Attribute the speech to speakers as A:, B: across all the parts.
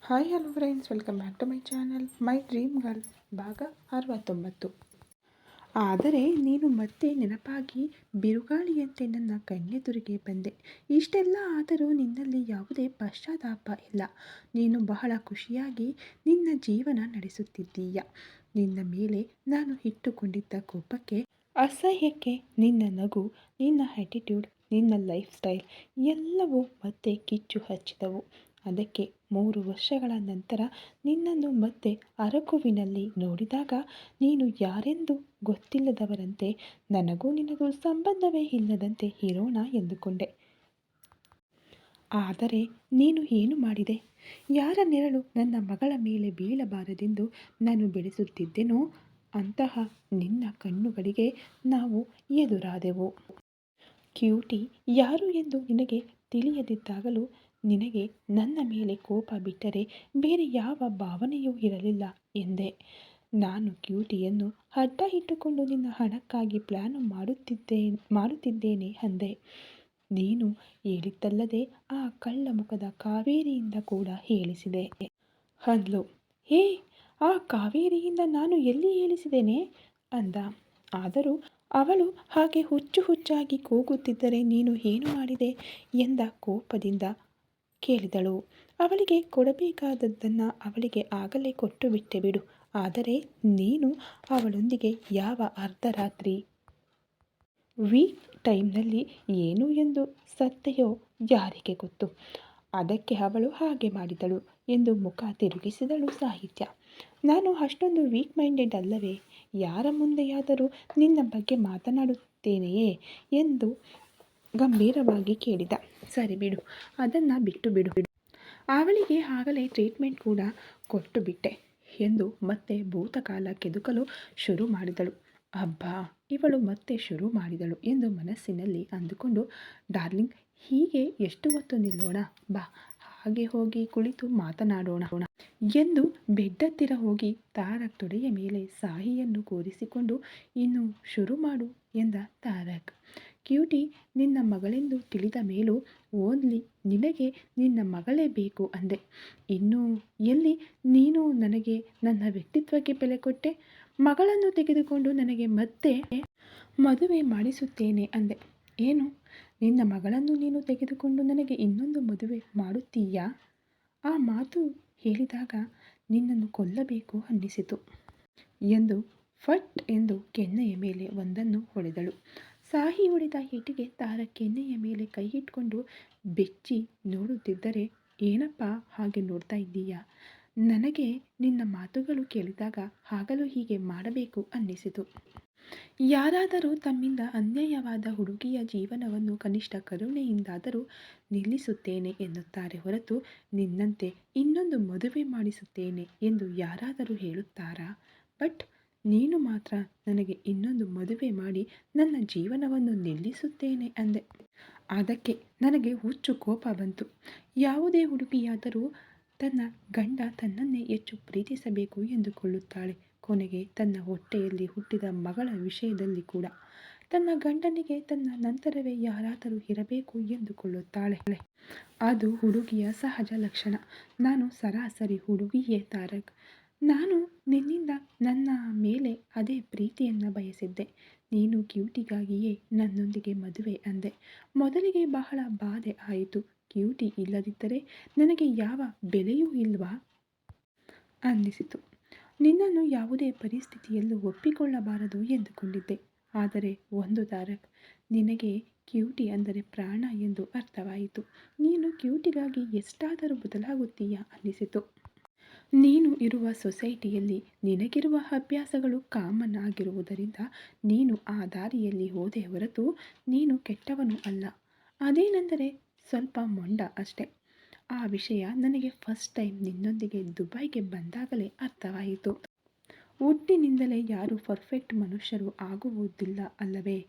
A: Hi hello friends, welcome back to my channel my dream girl ಭಾಗ 69. ಆದರೆ ನೀನು ಮತ್ತೆ ನೆನಪಾಗಿ ಬಿರುಗಾಳಿಯಂತೆ ನನ್ನ ಕಣ್ಣೆದುರಿಗೆ ಬಂದೆ. ಇಷ್ಟೆಲ್ಲ ಆದರೂ ನಿನ್ನಲ್ಲಿ ಯಾವುದೇ ಪಶ್ಚಾತ್ತಾಪ ಇಲ್ಲ. ನೀನು ಬಹಳ ಖುಷಿಯಾಗಿ ನಿನ್ನ ಜೀವನ ನಡೆಸುತ್ತಿದ್ದೀಯ. ನಿನ್ನ ಮೇಲೆ ನಾನು ಇಟ್ಟುಕೊಂಡಿದ್ದ ಕೋಪಕ್ಕೆ, ಅಸಹ್ಯಕ್ಕೆ ನಿನ್ನ ನಗು, ನಿನ್ನ ಆ್ಯಟಿಟ್ಯೂಡ್, ನಿನ್ನ ಲೈಫ್ ಸ್ಟೈಲ್ ಎಲ್ಲವೂ ಮತ್ತೆ ಕಿಚ್ಚು ಹಚ್ಚಿದವು. ಅದಕ್ಕೆ 3 ವರ್ಷಗಳ ನಂತರ ನಿನ್ನನ್ನು ಮತ್ತೆ ಅರಕುವಿನಲ್ಲಿ ನೋಡಿದಾಗ ನೀನು ಯಾರೆಂದು ಗೊತ್ತಿಲ್ಲದವರಂತೆ, ನನಗೂ ನಿನಗೂ ಸಂಬಂಧವೇ ಇಲ್ಲದಂತೆ ಇರೋಣ ಎಂದುಕೊಂಡೆ. ಆದರೆ ನೀನು ಏನು ಮಾಡಿದೆ? ಯಾರ ನೆರಳು ನನ್ನ ಮಗಳ ಮೇಲೆ ಬೀಳಬಾರದೆಂದು ನಾನು ಬೆಳೆಸುತ್ತಿದ್ದೆನೋ ಅಂತಹ ನಿನ್ನ ಕಣ್ಣುಗಳಿಗೆ ನಾವು ಎದುರಾದೆವು. ಕ್ಯೂಟಿ ಯಾರು ಎಂದು ನಿನಗೆ ತಿಳಿಯದಿದ್ದಾಗಲೂ ನಿನಗೆ ನನ್ನ ಮೇಲೆ ಕೋಪ ಬಿಟ್ಟರೆ ಬೇರೆ ಯಾವ ಭಾವನೆಯೂ ಇರಲಿಲ್ಲ ಎಂದೆ. ನಾನು ಕ್ಯೂಟಿಯನ್ನು ಅಡ್ಡ ಇಟ್ಟುಕೊಂಡು ನಿನ್ನ ಹಣಕ್ಕಾಗಿ ಪ್ಲ್ಯಾನು ಮಾಡುತ್ತಿದ್ದೇನೆ ಅಂದೆ. ನೀನು ಹೇಳಿದ್ದಲ್ಲದೆ ಆ ಕಳ್ಳ ಮುಖದ ಕಾವೇರಿಯಿಂದ ಕೂಡ ಹೇಳಿಸಿದೆ ಅಂದ್ಲು. ಹೇ, ಆ ಕಾವೇರಿಯಿಂದ ನಾನು ಎಲ್ಲಿ ಹೇಳಿಸಿದ್ದೇನೆ ಅಂದ. ಆದರೂ ಅವಳು ಹಾಗೆ ಹುಚ್ಚು ಹುಚ್ಚಾಗಿ ಕೂಗುತ್ತಿದ್ದರೆ ನೀನು ಏನು ಮಾಡಿದೆ ಎಂದ ಕೋಪದಿಂದ ಕೇಳಿದಳು. ಅವಳಿಗೆ ಕೊಡಬೇಕಾದದ್ದನ್ನು ಅವಳಿಗೆ ಆಗಲೇ ಕೊಟ್ಟು ಬಿಟ್ಟೆ ಬಿಡು. ಆದರೆ ನೀನು ಅವಳೊಂದಿಗೆ ಯಾವ ಅರ್ಧರಾತ್ರಿ ವೀಕ್ ಟೈಮ್ನಲ್ಲಿ ಏನು ಎಂದು ಸತ್ತೆಯೋ ಯಾರಿಗೆ ಗೊತ್ತು. ಅದಕ್ಕೆ ಅವಳು ಹಾಗೆ ಮಾಡಿದಳು ಎಂದು ಮುಖ ತಿರುಗಿಸಿದಳು ಸಾಹಿತ್ಯ. ನಾನು ಅಷ್ಟೊಂದು ವೀಕ್ ಮೈಂಡೆಡ್ ಅಲ್ಲವೇ? ಯಾರ ಮುಂದೆಯಾದರೂ ನಿನ್ನ ಬಗ್ಗೆ ಮಾತನಾಡುತ್ತೇನೆಯೇ ಎಂದು ಗಂಭೀರವಾಗಿ ಕೇಳಿದ. ಸರಿ ಬಿಡು, ಅದನ್ನು ಬಿಟ್ಟು ಬಿಡು. ಅವಳಿಗೆ ಆಗಲೇ ಟ್ರೀಟ್ಮೆಂಟ್ ಕೂಡ ಕೊಟ್ಟು ಬಿಟ್ಟೆ ಎಂದು ಮತ್ತೆ ಭೂತಕಾಲ ಕೆದಕಲು ಶುರು ಮಾಡಿದಳು. ಅಬ್ಬಾ, ಇವಳು ಮತ್ತೆ ಶುರು ಮಾಡಿದಳು ಎಂದು ಮನಸ್ಸಿನಲ್ಲಿ ಅಂದುಕೊಂಡು, ಡಾರ್ಲಿಂಗ್, ಹೀಗೆ ಎಷ್ಟು ಹೊತ್ತು ನಿಲ್ಲೋಣ? ಬಾ, ಹಾಗೆ ಹೋಗಿ ಕುಳಿತು ಮಾತನಾಡೋಣ ಎಂದು ಬೆಡ್ ಹತ್ತಿರ ಹೋಗಿ ತಾರಕ್ ತೊಡೆಯ ಮೇಲೆ ಸಾಹಿಯನ್ನು ಕೂರಿಸಿಕೊಂಡು, ಇನ್ನು ಶುರು ಮಾಡು ಎಂದ ತಾರಕ್. ಕ್ಯೂಟಿ ನಿನ್ನ ಮಗಳೆಂದು ತಿಳಿದ ಮೇಲೂ ಓನ್ಲಿ ನಿನಗೆ ನಿನ್ನ ಮಗಳೇ ಬೇಕು ಅಂದೆ. ಇನ್ನು ಎಲ್ಲಿ ನೀನು ನನಗೆ ನನ್ನ ವ್ಯಕ್ತಿತ್ವಕ್ಕೆ ಬೆಲೆ ಕೊಟ್ಟೆ? ಮಗಳನ್ನು ತೆಗೆದುಕೊಂಡು ನನಗೆ ಮತ್ತೆ ಮದುವೆ ಮಾಡಿಸುತ್ತೇನೆ ಅಂದೆ. ಏನು, ನಿನ್ನ ಮಗಳನ್ನು ನೀನು ತೆಗೆದುಕೊಂಡು ನನಗೆ ಇನ್ನೊಂದು ಮದುವೆ ಮಾಡುತ್ತೀಯಾ? ಆ ಮಾತು ಹೇಳಿದಾಗ ನಿನ್ನನ್ನು ಕೊಲ್ಲಬೇಕು ಅನ್ನಿಸಿತು ಎಂದು ಫಟ್ ಎಂದು ಕೆನ್ನೆಯ ಮೇಲೆ ಒಂದನ್ನು ಹೊಡೆದಳು. ಸಾಹಿ ಹೊಡೆದ ಏಟಿಗೆ ತಾರಕ್ ಕೆನ್ನೆಯ ಮೇಲೆ ಕೈ ಇಟ್ಕೊಂಡು ಬೆಚ್ಚಿ ನೋಡುತ್ತಿದ್ದರೆ, ಏನಪ್ಪ ಹಾಗೆ ನೋಡ್ತಾ ಇದ್ದೀಯಾ? ನನಗೆ ನಿನ್ನ ಮಾತುಗಳು ಕೇಳಿದಾಗ ಆಗಲೂ ಹೀಗೆ ಮಾಡಬೇಕು ಅನ್ನಿಸಿತು. ಯಾರಾದರೂ ತಮ್ಮಿಂದ ಅನ್ಯಾಯವಾದ ಹುಡುಗಿಯ ಜೀವನವನ್ನು ಕನಿಷ್ಠ ಕರುಣೆಯಿಂದಾದರೂ ನಿಲ್ಲಿಸುತ್ತೇನೆ ಎನ್ನುತ್ತಾರೆ ಹೊರತು ನಿನ್ನಂತೆ ಇನ್ನೊಂದು ಮದುವೆ ಮಾಡಿಸುತ್ತೇನೆ ಎಂದು ಯಾರಾದರೂ ಹೇಳುತ್ತಾರಾ? ಬಟ್ ನೀನು ಮಾತ್ರ ನನಗೆ ಇನ್ನೊಂದು ಮದುವೆ ಮಾಡಿ ನನ್ನ ಜೀವನವನ್ನು ನಿಲ್ಲಿಸುತ್ತೇನೆ ಅಂದೆ. ಅದಕ್ಕೆ ನನಗೆ ಹುಚ್ಚು ಕೋಪ ಬಂತು. ಯಾವುದೇ ಹುಡುಗಿಯಾದರೂ ತನ್ನ ಗಂಡ ತನ್ನನ್ನೇ ಹೆಚ್ಚು ಪ್ರೀತಿಸಬೇಕು ಎಂದುಕೊಳ್ಳುತ್ತಾಳೆ. ಕೊನೆಗೆ ತನ್ನ ಹೊಟ್ಟೆಯಲ್ಲಿ ಹುಟ್ಟಿದ ಮಗಳ ವಿಷಯದಲ್ಲಿ ಕೂಡ ತನ್ನ ಗಂಡನಿಗೆ ತನ್ನ ನಂತರವೇ ಯಾರಾದರೂ ಇರಬೇಕು ಎಂದುಕೊಳ್ಳುತ್ತಾಳೆ. ಅದು ಹುಡುಗಿಯ ಸಹಜ ಲಕ್ಷಣ. ನಾನು ಸರಾಸರಿ ಹುಡುಗಿಯೇ ತಾರಕ್. ನಾನು ನಿನ್ನಿಂದ ನನ್ನ ಮೇಲೆ ಅದೇ ಪ್ರೀತಿಯನ್ನು ಬಯಸಿದ್ದೆ. ನೀನು ಕ್ಯೂಟಿಗಾಗಿಯೇ ನನ್ನೊಂದಿಗೆ ಮದುವೆ ಅಂದೆ. ಮೊದಲಿಗೆ ಬಹಳ ಬಾಧೆ ಆಯಿತು. ಕ್ಯೂಟಿ ಇಲ್ಲದಿದ್ದರೆ ನನಗೆ ಯಾವ ಬೆಲೆಯೂ ಇಲ್ವಾ ಅನ್ನಿಸಿತು. ನಿನ್ನನ್ನು ಯಾವುದೇ ಪರಿಸ್ಥಿತಿಯಲ್ಲೂ ಒಪ್ಪಿಕೊಳ್ಳಬಾರದು ಎಂದುಕೊಂಡಿದ್ದೆ. ಆದರೆ ಒಂದು ತಾರಕ್, ನಿನಗೆ ಕ್ಯೂಟಿ ಅಂದರೆ ಪ್ರಾಣ ಎಂದು ಅರ್ಥವಾಯಿತು. ನೀನು ಕ್ಯೂಟಿಗಾಗಿ ಎಷ್ಟಾದರೂ ಬದಲಾಗುತ್ತೀಯಾ ಅನ್ನಿಸಿತು. ನೀನು ಇರುವ ಸೊಸೈಟಿಯಲ್ಲಿ ನಿನಗಿರುವ ಅಭ್ಯಾಸಗಳು ಕಾಮನ್ ಆಗಿರುವುದರಿಂದ ನೀನು ಆ ದಾರಿಯಲ್ಲಿ ಹೋದೆ ಹೊರತು ನೀನು ಕೆಟ್ಟವನು ಅಲ್ಲ. ಅದೇನೆಂದರೆ ಸ್ವಲ್ಪ ಮೊಂಡ ಅಷ್ಟೆ. ಆ ವಿಷಯ ನನಗೆ ಫಸ್ಟ್ ಟೈಮ್ ನಿನ್ನೊಂದಿಗೆ ದುಬೈಗೆ ಬಂದಾಗಲೇ ಅರ್ಥವಾಯಿತು. ಹುಟ್ಟಿನಿಂದಲೇ ಯಾರೂ ಪರ್ಫೆಕ್ಟ್ ಮನುಷ್ಯರು ಆಗುವುದಿಲ್ಲ ಅಲ್ಲವೇ?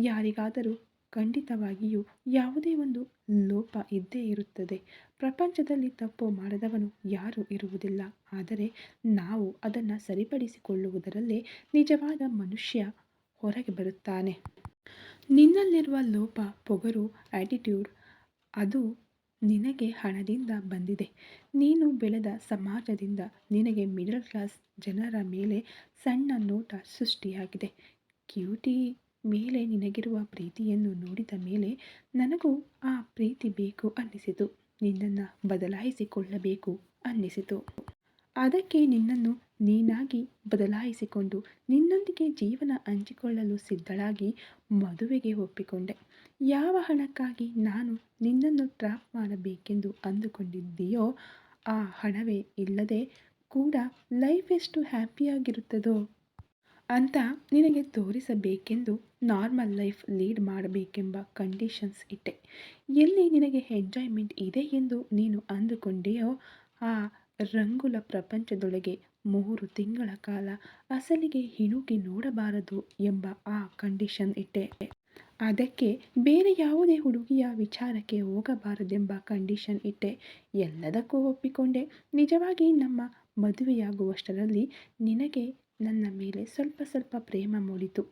A: ಯಾರಿಗಾದರೂ ಖಂಡಿತವಾಗಿಯೂ ಯಾವುದೇ ಒಂದು ಲೋಪ ಇದ್ದೇ ಇರುತ್ತದೆ. ಪ್ರಪಂಚದಲ್ಲಿ ತಪ್ಪು ಮಾಡದವನು ಯಾರೂ ಇರುವುದಿಲ್ಲ. ಆದರೆ ನಾವು ಅದನ್ನು ಸರಿಪಡಿಸಿಕೊಳ್ಳುವುದರಲ್ಲೇ ನಿಜವಾದ ಮನುಷ್ಯ ಹೊರಗೆ ಬರುತ್ತಾನೆ. ನಿನ್ನಲ್ಲಿರುವ ಲೋಪ, ಪೊಗರು, ಆ್ಯಟಿಟ್ಯೂಡ್ ಅದು ನಿನಗೆ ಹಣದಿಂದ ಬಂದಿದೆ. ನೀನು ಬೆಳೆದ ಸಮಾಜದಿಂದ ನಿನಗೆ ಮಿಡಲ್ ಕ್ಲಾಸ್ ಜನರ ಮೇಲೆ ಸಣ್ಣ ನೋಟ ಸೃಷ್ಟಿಯಾಗಿದೆ. ಕ್ಯೂಟಿ ಮೇಲೆ ನಿನಗಿರುವ ಪ್ರೀತಿಯನ್ನು ನೋಡಿದ ಮೇಲೆ ನನಗೂ ಆ ಪ್ರೀತಿ ಬೇಕು ಅನ್ನಿಸಿತು. ನಿನ್ನನ್ನು ಬದಲಾಯಿಸಿಕೊಳ್ಳಬೇಕು ಅನ್ನಿಸಿತು. ಅದಕ್ಕೆ ನಿನ್ನನ್ನು ನೀನಾಗಿ ಬದಲಾಯಿಸಿಕೊಂಡು ನಿನ್ನೊಂದಿಗೆ ಜೀವನ ಹಂಚಿಕೊಳ್ಳಲು ಸಿದ್ಧಳಾಗಿ ಮದುವೆಗೆ ಒಪ್ಪಿಕೊಂಡೆ. ಯಾವ ಹಣಕ್ಕಾಗಿ ನಾನು ನಿನ್ನನ್ನು ಟ್ರ್ಯಾಪ್ ಮಾಡಬೇಕೆಂದು ಅಂದುಕೊಂಡಿದ್ದೀಯೋ ಆ ಹಣವೇ ಇಲ್ಲದೆ ಕೂಡ ಲೈಫ್ ಎಷ್ಟು ಹ್ಯಾಪಿಯಾಗಿರುತ್ತದೋ ಅಂತ ನಿನಗೆ ತೋರಿಸಬೇಕೆಂದು ನಾರ್ಮಲ್ ಲೈಫ್ ಲೀಡ್ ಮಾಡಬೇಕೆಂಬ ಕಂಡೀಷನ್ಸ್ ಇಟ್ಟೆ. ಎಲ್ಲಿ ನಿನಗೆ ಎಂಜಾಯ್ಮೆಂಟ್ ಇದೆ ಎಂದು ನೀನು ಅಂದುಕೊಂಡೆಯೋ ಆ ರಂಗುಲ ಪ್ರಪಂಚದೊಳಗೆ 3 ತಿಂಗಳ ಕಾಲ ಅಸಲಿಗೆ ಹಿಣುಕಿ ನೋಡಬಾರದು ಎಂಬ ಆ ಕಂಡೀಷನ್ ಇಟ್ಟೆ. ಅದಕ್ಕೆ ಬೇರೆ ಯಾವುದೇ ಹುಡುಗಿಯ ವಿಚಾರಕ್ಕೆ ಹೋಗಬಾರದೆಂಬ ಕಂಡೀಷನ್ ಇಟ್ಟೆ. ಎಲ್ಲದಕ್ಕೂ ಒಪ್ಪಿಕೊಂಡೆ. ನಿಜವಾಗಿ ನಮ್ಮ ಮದುವೆಯಾಗುವಷ್ಟರಲ್ಲಿ ನಿನಗೆ ನನ್ನ ಮೇಲೆ ಸ್ವಲ್ಪ ಸ್ವಲ್ಪ ಪ್ರೇಮ ಮೂಡಿತು.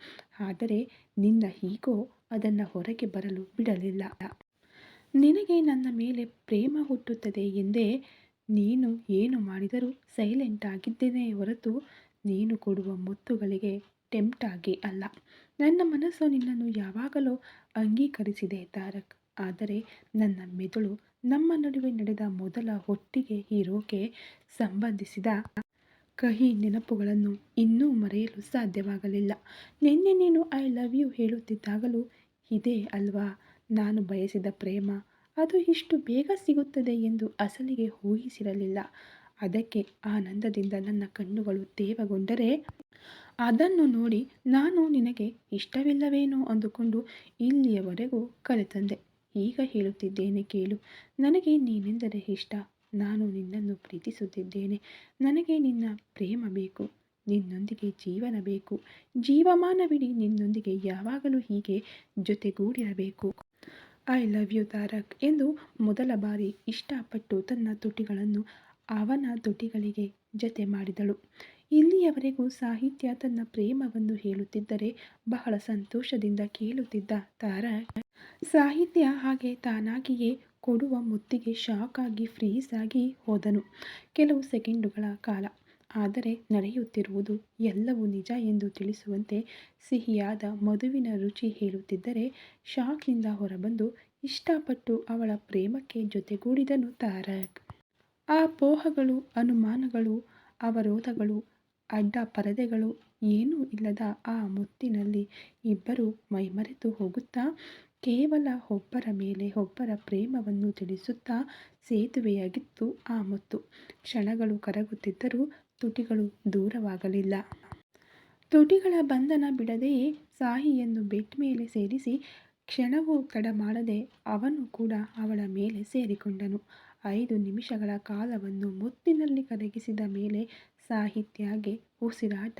A: ಆದರೆ ನಿನ್ನ ಈಗೋ ಅದನ್ನು ಹೊರಗೆ ಬರಲು ಬಿಡಲಿಲ್ಲ. ನಿನಗೆ ನನ್ನ ಮೇಲೆ ಪ್ರೇಮ ಹುಟ್ಟುತ್ತದೆ ಎಂದೇ ನೀನು ಏನು ಮಾಡಿದರೂ ಸೈಲೆಂಟ್ ಆಗಿದ್ದೇನೆ ಹೊರತು ನೀನು ಕೊಡುವ ಮುತ್ತುಗಳಿಗೆ ಟೆಂಪ್ಟ್ ಆಗಿ ಅಲ್ಲ. ನನ್ನ ಮನಸ್ಸು ನಿನ್ನನ್ನು ಯಾವಾಗಲೂ ಅಂಗೀಕರಿಸಿದೆ ತಾರಕ್. ಆದರೆ ನನ್ನ ಮೆದುಳು ನಮ್ಮ ನಡುವೆ ನಡೆದ ಮೊದಲ ಒಟ್ಟಿಗೆ ಇರೋಕೆ ಸಂಬಂಧಿಸಿದ ಕಹಿ ನೆನಪುಗಳನ್ನು ಇನ್ನೂ ಮರೆಯಲು ಸಾಧ್ಯವಾಗಲಿಲ್ಲ. ನಿನ್ನೆ ನೀನು ಐ ಲವ್ ಯು ಹೇಳುತ್ತಿದ್ದಾಗಲೂ ಇದೇ ಅಲ್ವಾ ನಾನು ಬಯಸಿದ ಪ್ರೇಮ. ಅದು ಇಷ್ಟು ಬೇಗ ಸಿಗುತ್ತದೆ ಎಂದು ಅಸಲಿಗೆ ಊಹಿಸಿರಲಿಲ್ಲ. ಅದಕ್ಕೆ ಆನಂದದಿಂದ ನನ್ನ ಕಣ್ಣುಗಳು ತೇವಗೊಂಡರೆ ಅದನ್ನು ನೋಡಿ ನಾನು ನಿನಗೆ ಇಷ್ಟವಿಲ್ಲವೇನೋ ಅಂದುಕೊಂಡು ಇಲ್ಲಿಯವರೆಗೂ ಕರೆತಂದೆ. ಈಗ ಹೇಳುತ್ತಿದ್ದೇನೆ ಕೇಳು. ನನಗೆ ನೀನೆಂದರೆ ಇಷ್ಟ. ನಾನು ನಿನ್ನನ್ನು ಪ್ರೀತಿಸುತ್ತಿದ್ದೇನೆ. ನನಗೆ ನಿನ್ನ ಪ್ರೇಮ ಬೇಕು. ನಿನ್ನೊಂದಿಗೆ ಜೀವನ ಬೇಕು. ಜೀವಮಾನವಿಡೀ ನಿನ್ನೊಂದಿಗೆ ಯಾವಾಗಲೂ ಹೀಗೆ ಜೊತೆಗೂಡಿರಬೇಕು. ಐ ಲವ್ ಯು ತಾರಕ್ ಎಂದು ಮೊದಲ ಬಾರಿ ಇಷ್ಟಪಟ್ಟು ತನ್ನ ತುಟಿಗಳನ್ನು ಅವನ ತುಟಿಗಳಿಗೆ ಜತೆ ಮಾಡಿದಳು. ಇಲ್ಲಿಯವರೆಗೂ ಸಾಹಿತ್ಯ ತನ್ನ ಪ್ರೇಮವನ್ನು ಹೇಳುತ್ತಿದ್ದರೆ ಬಹಳ ಸಂತೋಷದಿಂದ ಕೇಳುತ್ತಿದ್ದ ತಾರಕ್ ಸಾಹಿತ್ಯ ಹಾಗೆ ತಾನಾಗಿಯೇ ಕೊಡುವ ಮುತ್ತಿಗೆ ಶಾಕ್ ಆಗಿ ಫ್ರೀಸ್ ಆಗಿ ಹೋದನು ಕೆಲವು ಸೆಕೆಂಡುಗಳ ಕಾಲ. ಆದರೆ ನಡೆಯುತ್ತಿರುವುದು ಎಲ್ಲವೂ ನಿಜ ಎಂದು ತಿಳಿಸುವಂತೆ ಸಿಹಿಯಾದ ಮಧುವಿನ ರುಚಿ ಹೇಳುತ್ತಿದ್ದರೆ ಶಾಕ್ನಿಂದ ಹೊರಬಂದು ಇಷ್ಟಪಟ್ಟು ಅವಳ ಪ್ರೇಮಕ್ಕೆ ಜೊತೆಗೂಡಿದನು ತಾರಕ್. ಆ ಪೋಹಗಳು, ಅನುಮಾನಗಳು, ಅವರೋಧಗಳು, ಅಡ್ಡ ಪರದೆಗಳು ಏನೂ ಇಲ್ಲದ ಆ ಮುತ್ತಿನಲ್ಲಿ ಇಬ್ಬರೂ ಮೈಮರೆತು ಹೋಗುತ್ತಾ ಕೇವಲ ಒಬ್ಬರ ಮೇಲೆ ಒಬ್ಬರ ಪ್ರೇಮವನ್ನು ತಿಳಿಸುತ್ತಾ ಸೇತುವೆಯಾಗಿತ್ತು ಆ ಮುತ್ತು. ಕ್ಷಣಗಳು ಕರಗುತ್ತಿದ್ದರೂ ತುಟಿಗಳು ದೂರವಾಗಲಿಲ್ಲ. ತುಟಿಗಳ ಬಂಧನ ಬಿಡದೆಯೇ ಸಾಹಿಯನ್ನು ಬೆಡ್ ಮೇಲೆ ಸೇರಿಸಿ ಕ್ಷಣವೂ ತಡ ಮಾಡದೆ ಅವನು ಕೂಡ ಅವಳ ಮೇಲೆ ಸೇರಿಕೊಂಡನು. 5 ನಿಮಿಷಗಳ ಕಾಲವನ್ನು ಮುತ್ತಿನಲ್ಲಿ ಕರಗಿಸಿದ ಮೇಲೆ ಸಾಹಿತ್ಯಗೆ ಉಸಿರಾಟ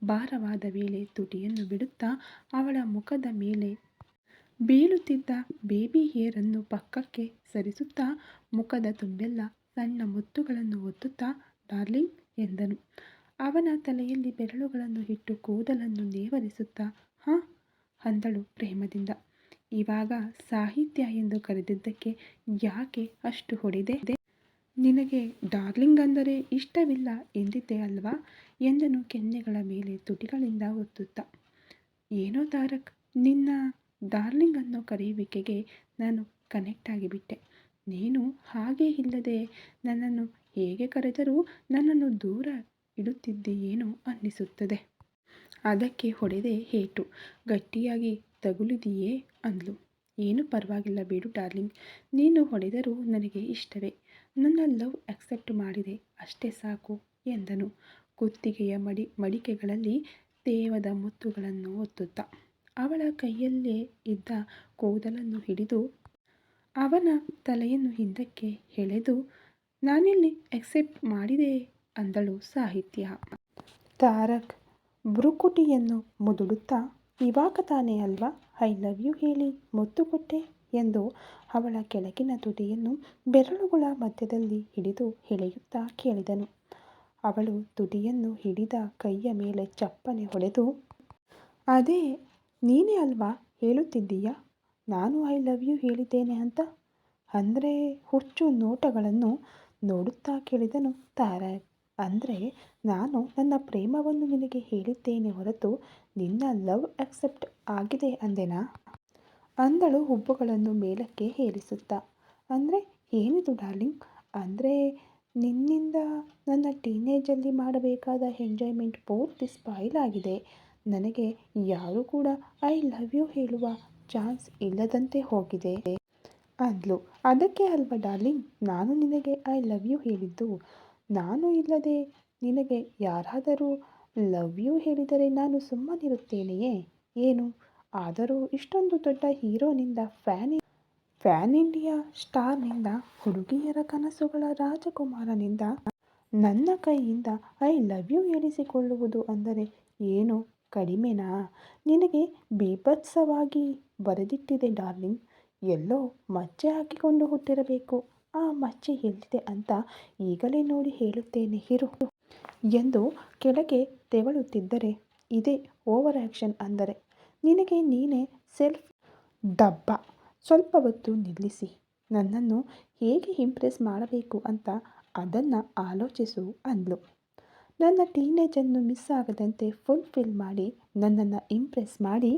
A: ಭಾರವಾದ ವೇಳೆ ತುಟಿಯನ್ನು ಬಿಡುತ್ತಾ ಅವಳ ಮುಖದ ಮೇಲೆ ಬೀಳುತ್ತಿದ್ದ ಬೇಬಿ ಹೇರನ್ನು ಪಕ್ಕಕ್ಕೆ ಸರಿಸುತ್ತಾ ಮುಖದ ತುಂಬೆಲ್ಲ ಸಣ್ಣ ಮುತ್ತುಗಳನ್ನು ಒತ್ತುತ್ತಾ ಡಾರ್ಲಿಂಗ್ ಎಂದನು. ಅವನ ತಲೆಯಲ್ಲಿ ಬೆರಳುಗಳನ್ನು ಇಟ್ಟು ಕೂದಲನ್ನು ನೇವರಿಸುತ್ತಾ ಹಾಂ ಅಂದಳು ಪ್ರೇಮದಿಂದ. ಇವಾಗ ಸಾಹಿತ್ಯ ಎಂದು ಕರೆದಿದ್ದಕ್ಕೆ ಯಾಕೆ ಅಷ್ಟು ಹೊಡೆದೆ? ನಿನಗೆ ಡಾರ್ಲಿಂಗ್ ಅಂದರೆ ಇಷ್ಟವಿಲ್ಲ ಎಂದಿದ್ದೆ ಅಲ್ವಾ ಎಂದನು ಕೆನ್ನೆಗಳ ಮೇಲೆ ತುಟಿಗಳಿಂದ ಒತ್ತುತ್ತಾ. ಏನೋ ತಾರಕ್, ನಿನ್ನ ಡಾರ್ಲಿಂಗ್ ಅನ್ನೋ ಕರೆಯುವಿಕೆಗೆ ನಾನು ಕನೆಕ್ಟ್ ಆಗಿಬಿಟ್ಟೆ. ನೀನು ಹಾಗೇ ಇಲ್ಲದೆ ನನ್ನನ್ನು ಹೇಗೆ ಕರೆದರೂ ನನ್ನನ್ನು ದೂರ ಇಡುತ್ತಿದ್ದೀಯೇನೋ ಅನ್ನಿಸುತ್ತದೆ. ಅದಕ್ಕೆ ಹೊಡೆದೆ ಏಟು. ಗಟ್ಟಿಯಾಗಿ ತಗುಲಿದೆಯೇ ಅಂದ್ಲು. ಏನು ಪರವಾಗಿಲ್ಲ ಬಿಡು ಡಾರ್ಲಿಂಗ್. ನೀನು ಹೊಡೆದರೂ ನನಗೆ ಇಷ್ಟವೇ. ನನ್ನ ಲವ್ ಅಕ್ಸೆಪ್ಟ್ ಮಾಡಿದೆ ಅಷ್ಟೇ ಸಾಕು ಎಂದನು ಕುತ್ತಿಗೆಯ ಮಡಿಕೆಗಳಲ್ಲಿ ತೇವದ ಮುತ್ತುಗಳನ್ನು ಒತ್ತುತ್ತಾ. ಅವಳ ಕೈಯಲ್ಲೇ ಇದ್ದ ಕೂದಲನ್ನು ಹಿಡಿದು ಅವನ ತಲೆಯನ್ನು ಹಿಂದಕ್ಕೆ ಎಳೆದು ನಾನೆಲ್ಲಿ ಅಕ್ಸೆಪ್ಟ್ ಮಾಡಿದೆ ಅಂದಳು ಸಾಹಿತ್ಯ. ತಾರಕ್ ಭ್ರೂಕುಟಿಯನ್ನು ಮುದುಡುತ್ತಾ ಇವಾಗ ತಾನೇ ಅಲ್ವಾ ಐ ಲವ್ ಯು ಹೇಳಿ ಮುತ್ತು ಕೊಟ್ಟೆ ಎಂದು ಅವಳ ಕೆಳಗಿನ ತುಟಿಯನ್ನು ಬೆರಳುಗಳ ಮಧ್ಯದಲ್ಲಿ ಹಿಡಿದು ಎಳೆಯುತ್ತಾ ಕೇಳಿದನು. ಅವಳು ತುಟಿಯನ್ನು ಹಿಡಿದ ಕೈಯ ಮೇಲೆ ಚಪ್ಪನೆ ಹೊಡೆದು ಅದೇ ನೀನೇ ಅಲ್ವಾ ಹೇಳುತ್ತಿದ್ದೀಯಾ ನಾನು ಐ ಲವ್ ಯು ಹೇಳಿದ್ದೇನೆ ಅಂತ. ಅಂದರೆ ಹುಚ್ಚು ನೋಟಗಳನ್ನು ನೋಡುತ್ತಾ ಕೇಳಿದನು ತಾರಕ್. ಅಂದರೆ ನಾನು ನನ್ನ ಪ್ರೇಮವನ್ನು ನಿನಗೆ ಹೇಳಿದ್ದೇನೆ ಹೊರತು ನಿನ್ನ ಲವ್ ಅಕ್ಸೆಪ್ಟ್ ಆಗಿದೆ ಅಂದೆನಾ? ಅಂದಳು ಹುಬ್ಬುಗಳನ್ನು ಮೇಲಕ್ಕೆ ಏರಿಸುತ್ತಾ. ಅಂದರೆ ಏನಿದು ಡಾರ್ಲಿಂಗ್? ಅಂದರೆ ನಿನ್ನಿಂದ ನನ್ನ ಟೀನೇಜಲ್ಲಿ ಮಾಡಬೇಕಾದ ಎಂಜಾಯ್ಮೆಂಟ್ ಪೂರ್ತಿ ಸ್ಪಾಯಿಲ್ ಆಗಿದೆ. ನನಗೆ ಯಾರೂ ಕೂಡ ಐ ಲವ್ ಯು ಹೇಳುವ ಚಾನ್ಸ್ ಇಲ್ಲದಂತೆ ಹೋಗಿದೆ ಅಂದ್ಲು. ಅದಕ್ಕೆ ಅಲ್ವಾ ಡಾರ್ಲಿಂಗ್ ನಾನು ನಿನಗೆ ಐ ಲವ್ ಯು ಹೇಳಿದ್ದು. ನಾನು ಇಲ್ಲದೆ ನಿನಗೆ ಯಾರಾದರೂ ಲವ್ ಯು ಹೇಳಿದರೆ ನಾನು ಸುಮ್ಮನಿರುತ್ತೇನೆಯೇ ಏನು? ಆದರೂ ಇಷ್ಟೊಂದು ದೊಡ್ಡ ಹೀರೋನಿಂದ ಫ್ಯಾನ್ ಇಂಡಿಯಾ ಸ್ಟಾರ್ನಿಂದ, ಹುಡುಗಿಯರ ಕನಸುಗಳ ರಾಜಕುಮಾರನಿಂದ ನನ್ನ ಕೈಯಿಂದ ಐ ಲವ್ ಯು ಹೇಳಿಸಿಕೊಳ್ಳುವುದು ಅಂದರೆ ಏನು ಕಡಿಮೆನಾ? ನಿನಗೆ ಬೀಭತ್ಸವಾಗಿ ಬರೆದಿಟ್ಟಿದೆ ಡಾರ್ಲಿಂಗ್. ಎಲ್ಲೋ ಮಚ್ಚೆ ಹಾಕಿಕೊಂಡು ಹುಟ್ಟಿರಬೇಕು. ಆ ಮಚ್ಚೆ ಎಲ್ಲಿದೆ ಅಂತ ಈಗಲೇ ನೋಡಿ ಹೇಳುತ್ತೇನೆ ಇರು ಎಂದು ಕೆಳಗೆ ತೆವಳುತ್ತಿದ್ದರೆ ಇದೇ ಓವರ್ ಆ್ಯಕ್ಷನ್ ಅಂದರೆ. ನಿನಗೆ ನೀನೇ ಸೆಲ್ಫ್ ಡಬ್ಬ. ಸ್ವಲ್ಪ ಹೊತ್ತು ನಿಲ್ಲಿಸಿ ನನ್ನನ್ನು ಹೇಗೆ ಇಂಪ್ರೆಸ್ ಮಾಡಬೇಕು ಅಂತ ಅದನ್ನು ಆಲೋಚಿಸು ಅಂದ್ಲು. ನನ್ನ ಟೀನೇಜನ್ನು ಮಿಸ್ ಆಗದಂತೆ ಫುಲ್ಫಿಲ್ ಮಾಡಿ ನನ್ನನ್ನು ಇಂಪ್ರೆಸ್ ಮಾಡಿ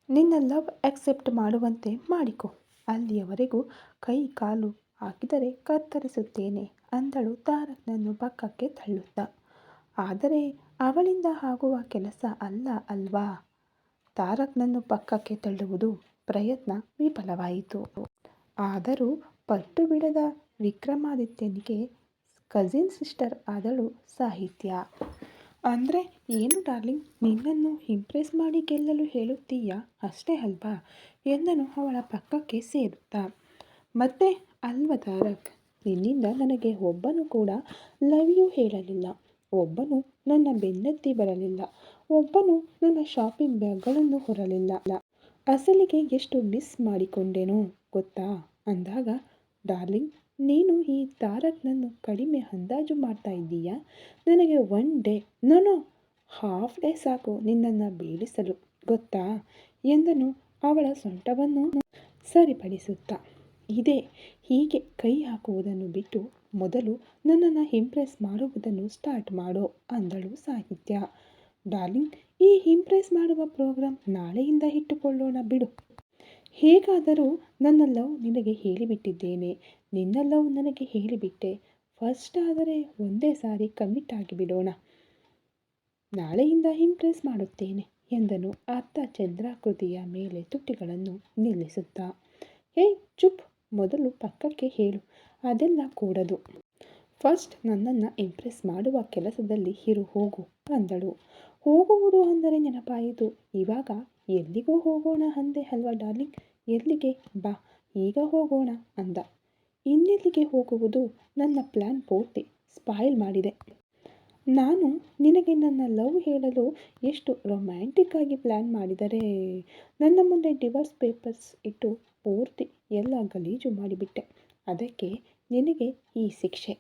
A: ನಿನ್ನ ಲವ್ ಅಕ್ಸೆಪ್ಟ್ ಮಾಡುವಂತೆ ಮಾಡಿಕೊ. ಅಲ್ಲಿಯವರೆಗೂ ಕೈ ಕಾಲು ಹಾಕಿದರೆ ಕತ್ತರಿಸುತ್ತೇನೆ ಅಂದಳು ತಾರಕ್ನನ್ನು ಪಕ್ಕಕ್ಕೆ ತಳ್ಳುತ್ತಾ. ಆದರೆ ಅವಳಿಂದ ಆಗುವ ಕೆಲಸ ಅಲ್ಲ ಅಲ್ವಾ? ತಾರಕ್ನನ್ನು ಪಕ್ಕಕ್ಕೆ ತಳ್ಳುವುದು ಪ್ರಯತ್ನ ವಿಫಲವಾಯಿತು. ಆದರೂ ಪಟ್ಟು ಬಿಡದ ವಿಕ್ರಮಾದಿತ್ಯನಿಗೆ ಕಸಿನ್ ಸಿಸ್ಟರ್ ಆದಳು ಸಾಹಿತ್ಯ. ಅಂದರೆ ಏನು ಡಾರ್ಲಿಂಗ್? ನಿನ್ನನ್ನು ಇಂಪ್ರೆಸ್ ಮಾಡಿ ಗೆಲ್ಲಲು ಹೇಳುತ್ತೀಯಾ ಅಷ್ಟೇ ಅಲ್ವಾ ಎಂದನು ಅವಳ ಪಕ್ಕಕ್ಕೆ ಸೇರುತ್ತಾ. ಮತ್ತೆ ಅಲ್ವ ತಾರಕ್, ನಿನ್ನಿಂದ ನನಗೆ ಒಬ್ಬನು ಕೂಡ ಲವ್ ಯು ಹೇಳಲಿಲ್ಲ, ಒಬ್ಬನು ನನ್ನ ಬೆನ್ನತ್ತಿ ಬರಲಿಲ್ಲ, ಒಬ್ಬನು ನನ್ನ ಶಾಪಿಂಗ್ ಬ್ಯಾಗ್ಗಳನ್ನು ಹೊರಲಿಲ್ಲ. ಅಸಲಿಗೆ ಎಷ್ಟು ಮಿಸ್ ಮಾಡಿಕೊಂಡೆನೋ ಗೊತ್ತಾ ಅಂದಾಗ, ಡಾರ್ಲಿಂಗ್ ನೀನು ಈ ತಾರಕ್ನನ್ನು ಕಡಿಮೆ ಅಂದಾಜು ಮಾಡ್ತಾ ಇದ್ದೀಯಾ? ನನಗೆ one day no half day ಸಾಕು ನಿನ್ನನ್ನು ಬೀಳಿಸಲು ಗೊತ್ತಾ ಎಂದನು ಅವಳ ಸೊಂಟವನ್ನು ಸರಿಪಡಿಸುತ್ತಾ. ಹೀಗೆ ಕೈ ಹಾಕುವುದನ್ನು ಬಿಟ್ಟು ಮೊದಲು ನನ್ನನ್ನು ಇಂಪ್ರೆಸ್ ಮಾಡುವುದನ್ನು ಸ್ಟಾರ್ಟ್ ಮಾಡೋ ಅಂದಳು ಸಾಹಿತ್ಯ. ಡಾರ್ಲಿಂಗ್ ಈ ಇಂಪ್ರೆಸ್ ಮಾಡುವ ಪ್ರೋಗ್ರಾಮ್ ನಾಳೆಯಿಂದ ಇಟ್ಟುಕೊಳ್ಳೋಣ ಬಿಡು. ಹೇಗಾದರೂ ನನ್ನ ಲವ್ ನಿನಗೆ ಹೇಳಿಬಿಟ್ಟಿದ್ದೇನೆ, ನಿನ್ನ ಲವ್ ನನಗೆ ಹೇಳಿಬಿಟ್ಟೆ. ಫಸ್ಟ್ ಆದರೆ ಒಂದೇ ಸಾರಿ ಕಮಿಟ್ ಆಗಿಬಿಡೋಣ. ನಾಳೆಯಿಂದ ಇಂಪ್ರೆಸ್ ಮಾಡುತ್ತೇನೆ ಎಂದನು ಅರ್ಧ ಚಂದ್ರಾಕೃತಿಯ ಮೇಲೆ ತುಟಿಗಳನ್ನು ನಿಲ್ಲಿಸುತ್ತಾ. ಹೇ ಚುಪ್, ಮೊದಲು ಪಕ್ಕಕ್ಕೆ ಹೇಳು. ಅದೆಲ್ಲ ಕೂಡದು. ಫಸ್ಟ್ ನನ್ನನ್ನು ಇಂಪ್ರೆಸ್ ಮಾಡುವ ಕೆಲಸದಲ್ಲಿ ಇರು ಹೋಗು ಅಂದಳು. ಹೋಗುವುದು ಅಂದರೆ ನೆನಪಾಯಿತು. ಇವಾಗ ಎಲ್ಲಿಗೋ ಹೋಗೋಣ ಅಂದೆ ಅಲ್ವಾ ಡಾರ್ಲಿಂಗ್? ಎಲ್ಲಿಗೆ? ಬಾ ಈಗ ಹೋಗೋಣ ಅಂದ. ಇನ್ನೆಲ್ಲಿಗೆ ಹೋಗುವುದು? ನನ್ನ ಪ್ಲ್ಯಾನ್ ಪೂರ್ತಿ ಸ್ಪಾಯಿಲ್ ಮಾಡಿದೆ. ನಾನು ನಿನಗೆ ನನ್ನ ಲವ್ ಹೇಳಲು ಎಷ್ಟು ರೊಮ್ಯಾಂಟಿಕ್ ಆಗಿ ಪ್ಲ್ಯಾನ್ ಮಾಡಿದರೆ ನನ್ನ ಮುಂದೆ ಡಿವೋರ್ಸ್ ಪೇಪರ್ಸ್ ಇಟ್ಟು ಪೂರ್ತಿ ಎಲ್ಲ ಗಲೀಜು ಮಾಡಿಬಿಟ್ಟೆ. ಅದಕ್ಕೆ ನಿನಗೆ ಈ ಶಿಕ್ಷೆ.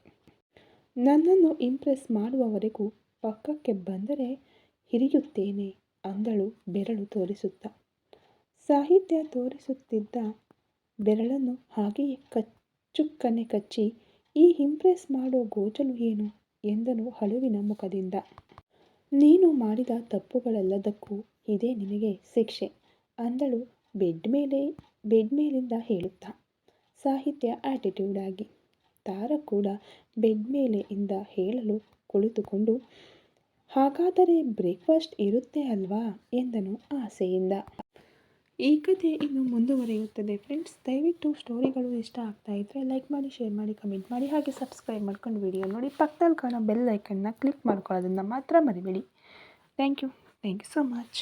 A: ನನ್ನನ್ನು ಇಂಪ್ರೆಸ್ ಮಾಡುವವರೆಗೂ ಪಕ್ಕಕ್ಕೆ ಬಂದರೆ ಹಿರಿಯುತ್ತೇನೆ ಅಂದಳು ಬೆರಳು ತೋರಿಸುತ್ತಾ. ಸಾಹಿತ್ಯ ತೋರಿಸುತ್ತಿದ್ದ ಬೆರಳನ್ನು ಹಾಗೆಯೇ ಚುಕ್ಕನೆ ಕಚ್ಚಿ, ಈ ಇಂಪ್ರೆಸ್ ಮಾಡೋ ಗೋಜಲು ಏನು ಎಂದನು ಅಳುವಿನ ಮುಖದಿಂದ. ನೀನು ಮಾಡಿದ ತಪ್ಪುಗಳೆಲ್ಲದಕ್ಕೂ ಇದೇ ನಿನಗೆ ಶಿಕ್ಷೆ ಅಂದಳು ಬೆಡ್ ಮೇಲಿಂದ ಹೇಳುತ್ತಾ. ಸಾಹಿತ್ಯ ಆಟಿಟ್ಯೂಡ್ ಆಗಿ. ತಾರಕ್ ಕೂಡ ಬೆಡ್ ಮೇಲೆ ಇಂದ ಹೇಳಲು ಕುಳಿತುಕೊಂಡು, ಹಾಗಾದರೆ ಬ್ರೇಕ್ಫಾಸ್ಟ್ ಇರುತ್ತೆ ಅಲ್ವಾ ಎಂದನು ಆಸೆಯಿಂದ. ಈ ಕಥೆ ಇನ್ನು ಮುಂದುವರಿಯುತ್ತದೆ ಫ್ರೆಂಡ್ಸ್. ದಯವಿಟ್ಟು ಸ್ಟೋರಿಗಳು ಇಷ್ಟ ಆಗ್ತಾ ಇದ್ದರೆ ಲೈಕ್ ಮಾಡಿ, ಶೇರ್ ಮಾಡಿ, ಕಮೆಂಟ್ ಮಾಡಿ, ಹಾಗೆ ಸಬ್ಸ್ಕ್ರೈಬ್ ಮಾಡ್ಕೊಂಡು ವಿಡಿಯೋ ನೋಡಿ. ಪಕ್ಕದಲ್ಲಿ ಕಾಣೋ ಬೆಲ್ ಐಕನ್ನ ಕ್ಲಿಕ್ ಮಾಡ್ಕೊಳ್ಳೋದನ್ನು ಮಾತ್ರ ಮರಿಬೇಡಿ. Thank you so much.